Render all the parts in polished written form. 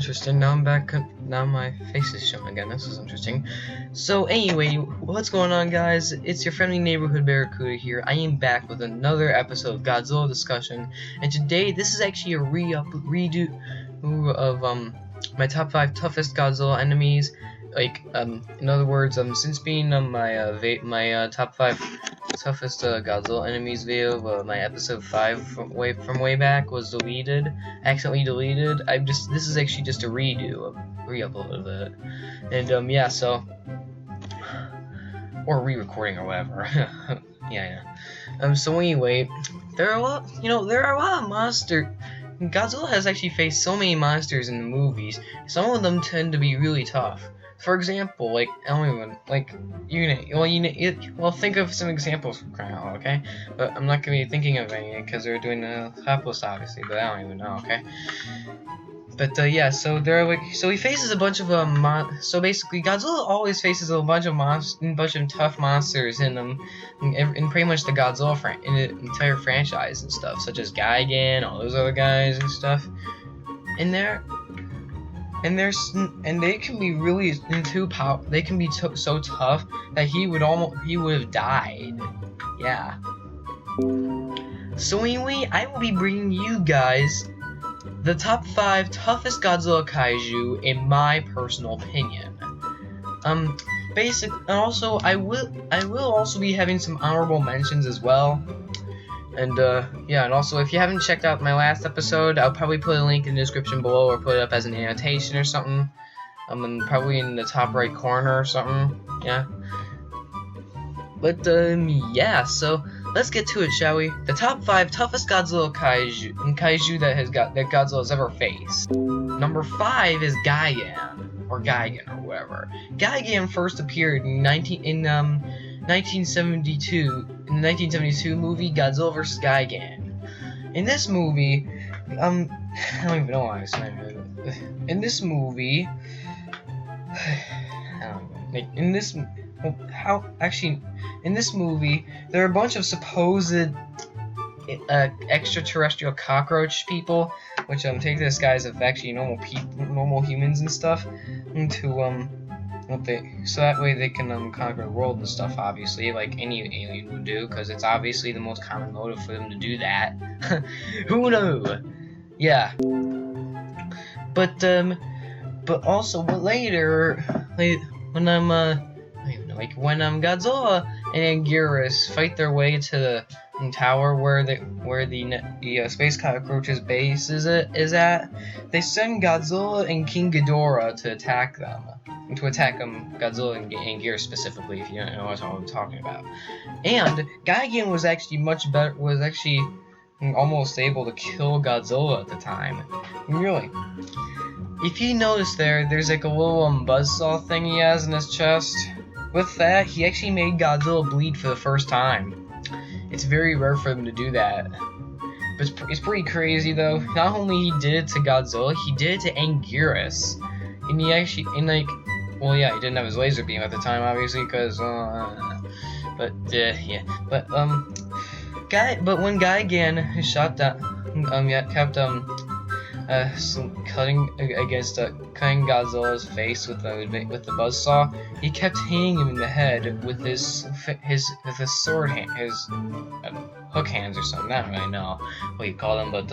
interesting. Now I'm back. Now my face is showing again. This is interesting. So anyway, what's going on, guys? It's your friendly neighborhood Barracuda here. I am back with another episode of Godzilla discussion, and today this is actually a redo of my top 5 toughest Godzilla enemies. Like in other words, since being my top 5 toughest Godzilla enemies video of my episode 5 from way back was accidentally deleted. This is actually just a re-upload of it, and yeah, so or re-recording or whatever. yeah. So anyway, there are a lot of monsters. Godzilla has actually faced so many monsters in the movies. Some of them tend to be really tough. For example, like, I don't even, like, think of some examples from crying out, okay? But I'm not gonna be thinking of any, because they're doing the top list, obviously, but I don't even know, okay? But, yeah, so he faces a bunch of, so basically, Godzilla always faces a bunch of tough monsters in pretty much the Godzilla in the entire franchise and stuff, such as Gigan, all those other guys and stuff. And they can be really they can be so tough that he would have died. Yeah. So anyway, I will be bringing you guys the top 5 toughest Godzilla Kaiju in my personal opinion. And also I will also be having some honorable mentions as well. And yeah, and also if you haven't checked out my last episode, I'll probably put a link in the description below or put it up as an annotation or something. And probably in the top right corner or something. Yeah. But yeah, so let's get to it, shall we? The top 5 toughest Godzilla kaiju that Godzilla's ever faced. Number 5 is Gigan or whatever. Gigan first appeared in 1972 in the 1972 movie Godzilla vs. Gigan. In this movie, I don't even know why I'm saying it. In this movie, in this movie, there are a bunch of supposed extraterrestrial cockroach people, which take this guise of actually normal humans and stuff, so that way they can conquer the world and stuff, obviously, like any alien would do, because it's obviously the most common motive for them to do that. Who knew? Yeah. But later, when Godzilla and Anguirus fight their way to the tower where the space cockroach's base is at, they send Godzilla and King Ghidorah to attack them. Godzilla and Anguirus specifically, if you don't know what I'm talking about. And Gigan was actually almost able to kill Godzilla at the time. Really. If you notice there's like a little buzzsaw thing he has in his chest. With that, he actually made Godzilla bleed for the first time. It's very rare for him to do that. But it's pretty crazy though. Not only he did it to Godzilla, he did it to Anguirus. And he actually, well, yeah, he didn't have his laser beam at the time, obviously, because, yeah. But when Gigan shot that, kept, cutting Godzilla's face with the buzzsaw, he kept hitting him in the head with his sword hand, his hook hands or something. I don't really know what you call them, but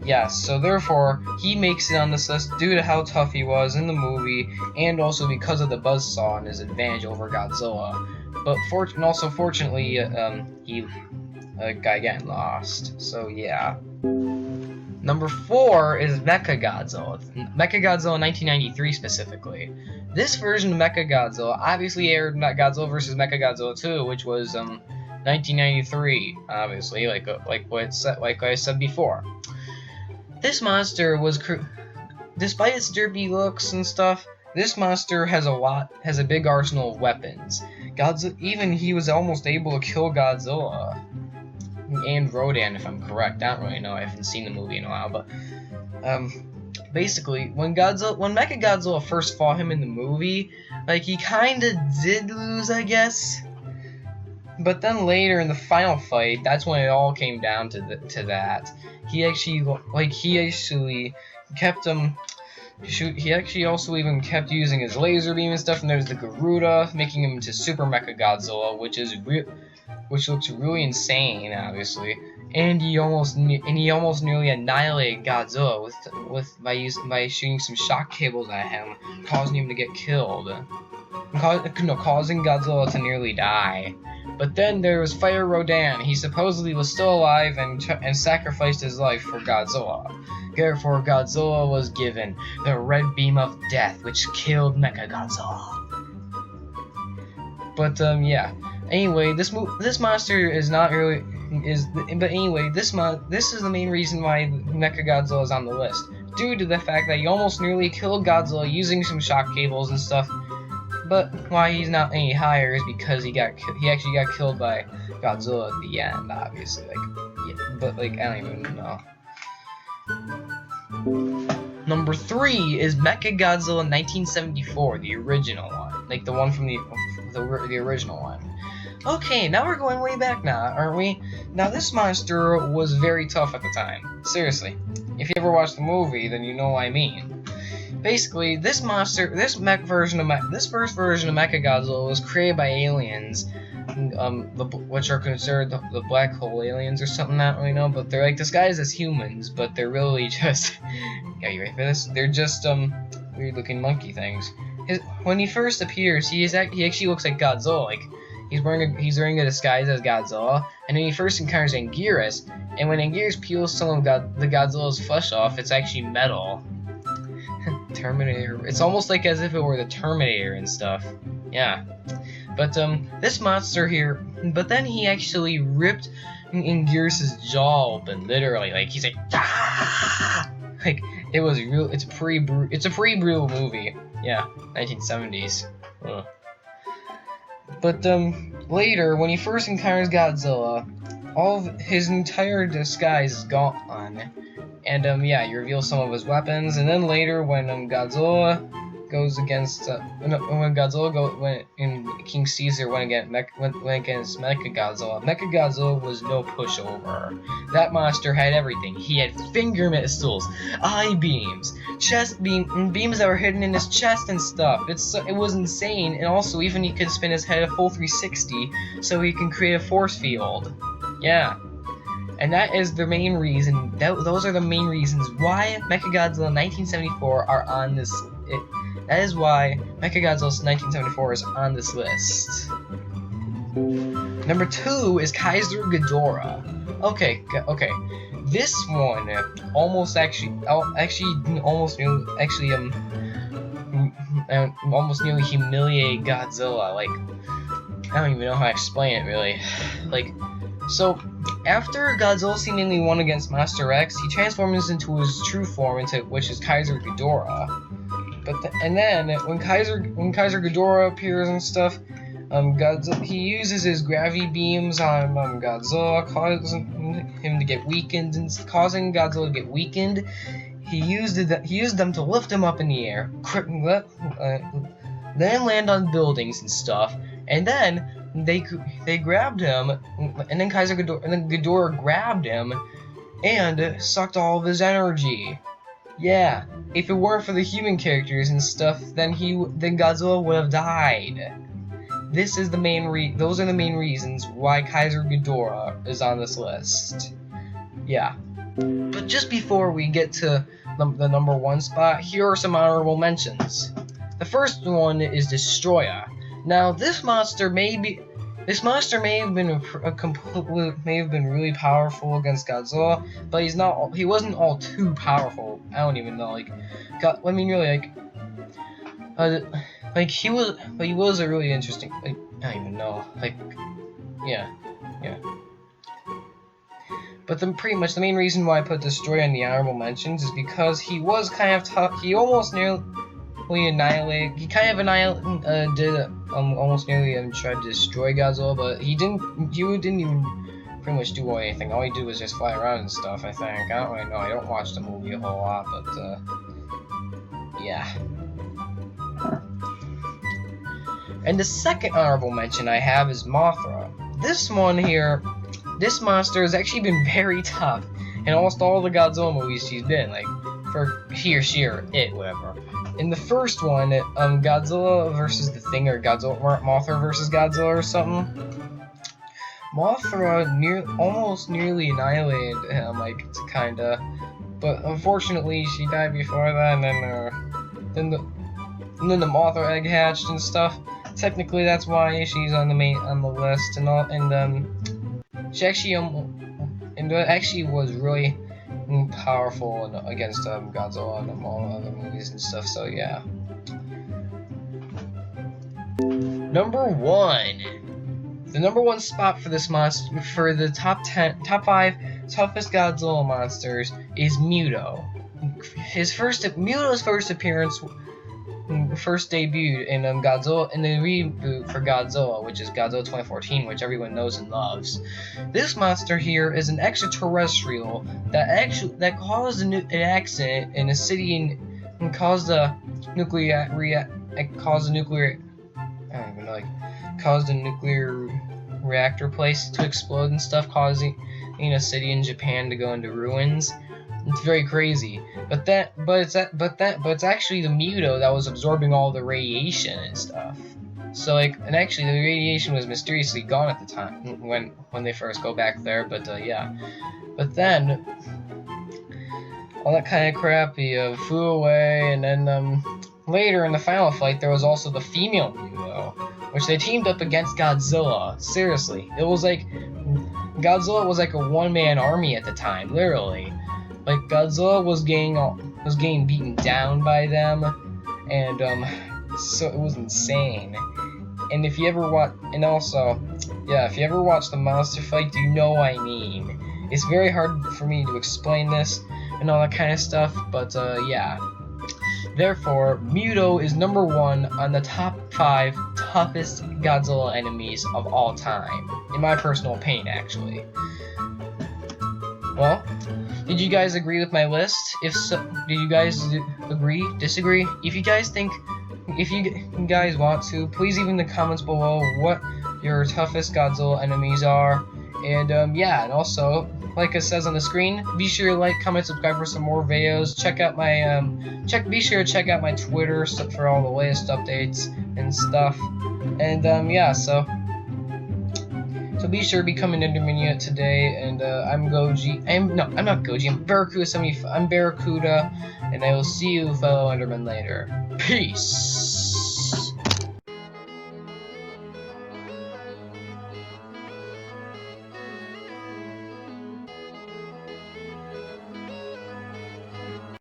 yeah. So therefore, he makes it on this list due to how tough he was in the movie, and also because of the buzzsaw and his advantage over Godzilla. But fortunately, Gigan lost. So yeah. Number 4 is Mechagodzilla. Mechagodzilla 1993 specifically. This version of Mechagodzilla obviously aired Godzilla vs. Mechagodzilla 2, which was 1993, obviously, like I said before. This monster despite its derpy looks and stuff, this monster has a big arsenal of weapons. He was almost able to kill Godzilla. And Rodan, if I'm correct. I don't really know. I haven't seen the movie in a while, but basically, when Mechagodzilla first fought him in the movie, like, he kind of did lose, I guess. But then later in the final fight, that's when it all came down to that. He actually kept him. shoot. He actually also even kept using his laser beam and stuff. And there's the Garuda, making him into Super Mecha Godzilla, which looks really insane, obviously. And he almost nearly annihilated Godzilla by shooting some shock cables at him, causing him to get killed. Causing Godzilla to nearly die. But then there was Fire Rodan. He supposedly was still alive and sacrificed his life for Godzilla. Therefore, Godzilla was given the Red Beam of Death, which killed Mechagodzilla. But yeah. Anyway, this monster is not really But anyway, this is the main reason why Mechagodzilla is on the list, due to the fact that he almost nearly killed Godzilla using some shock cables and stuff. But why he's not any higher is because he actually got killed by Godzilla at the end, obviously. But I don't even know. Number 3 is Mechagodzilla 1974, the original one, like the one from the original one. Okay, now we're going way back now, aren't we? Now this monster was very tough at the time. Seriously, if you ever watched the movie, then you know what I mean. Basically, this first version of Mechagodzilla was created by aliens, which are considered the black hole aliens or something. I don't really know, but they're like disguised as humans, but they're really just. Yeah, you ready for this? They're just weird-looking monkey things. When he first appears, he actually looks like Godzilla. Like he's wearing a disguise as Godzilla, and when he first encounters Anguirus, and when Anguirus peels some of the Godzilla's flesh off, it's actually metal. Terminator. It's almost like as if it were the Terminator and stuff. Yeah. But this monster here. But then he actually ripped Anguirus' jaw open, literally. Like he's like, ah! Like it was real. It's a pretty brutal movie. Yeah, 1970s. Ugh. But later, when he first encounters Godzilla, all of his entire disguise is gone. And yeah, you reveal some of his weapons, and then later when Godzilla goes against when King Caesar went against Mechagodzilla, Mechagodzilla was no pushover. That monster had everything. He had finger missiles, eye beams, chest beams that were hidden in his chest and stuff. It was insane, and also even he could spin his head a full 360, so he can create a force field. Yeah. And that is the main reason. Those are the main reasons why Mechagodzilla 1974 are on this. That is why Mechagodzilla 1974 is on this list. Number 2 is Kaiser Ghidorah. Okay. This one almost nearly humiliated Godzilla. Like I don't even know how to explain it really. So, after Godzilla seemingly won against Master X, he transforms into his true form, which is Kaiser Ghidorah. And then when Kaiser Ghidorah appears and stuff, he uses his gravity beams on Godzilla, causing him to get weakened, and causing Godzilla to get weakened. He used them to lift him up in the air, then land on buildings and stuff, and then they grabbed him, and then Ghidorah grabbed him and sucked all of his energy. Yeah, if it weren't for the human characters and stuff, then Godzilla would have died. Those are the main reasons why Kaiser Ghidorah is on this list. Yeah. But just before we get to the number 1 spot, here are some honorable mentions. The first one is Destroyer. Now, this monster may have been really powerful against Godzilla, but he wasn't all too powerful. I don't even know, he was a really interesting, I don't even know, yeah. But pretty much the main reason why I put Destroyer in the honorable mentions is because he was kind of tough. He almost nearly annihilated. He kind of almost nearly tried to destroy Godzilla, but he didn't even pretty much do anything. All he did was just fly around and stuff, I think. I don't really know. I don't watch the movie a whole lot, but yeah. And the second honorable mention I have is Mothra. This monster has actually been very tough in almost all the Godzilla movies she's been. for he or she or it, whatever. In the first one, Godzilla versus the Thing, or Mothra versus Godzilla or something. Mothra almost nearly annihilated him, like, kinda. But unfortunately, she died before that, and then the Mothra egg hatched and stuff. Technically, that's why she's on the list and all. And she actually was really powerful against Godzilla and all other movies and stuff. So yeah. Number 1. The number 1 spot for this monster, for the top 5 toughest Godzilla monsters, is Muto. Muto's first appearance, first debuted in Godzilla, in the reboot for Godzilla, which is Godzilla 2014, which everyone knows and loves. This monster here is an extraterrestrial that caused an accident in a city and caused a nuclear reactor place to explode and stuff, causing a city in Japan to go into ruins. It's very crazy, but it's actually the Muto that was absorbing all the radiation and stuff. So and actually the radiation was mysteriously gone at the time when they first go back there. But yeah, but then all that kind of crap flew away, and then later in the final fight there was also the female Muto, which they teamed up against Godzilla. Seriously, it was like Godzilla was like a one-man army at the time, literally. Like, Godzilla was getting beaten down by them, and so it was insane. And if you ever watch the monster fight, you know what I mean. It's very hard for me to explain this and all that kind of stuff, but yeah. Therefore, Muto is number 1 on the top 5 toughest Godzilla enemies of all time, in my personal opinion, actually. Well, did you guys agree with my list? If so, do you guys agree, disagree? If you guys want to, please leave in the comments below what your toughest Godzilla enemies are. And yeah, and also, like it says on the screen, be sure to like, comment, subscribe for some more videos. Check out my be sure to check out my Twitter for all the latest updates and stuff. And yeah, so be sure to become an Intermediate today. And I'm Goji. I'm not Goji. I'm Barracuda 75. I'm Barracuda, and I will see you, fellow Endermen, later. Peace.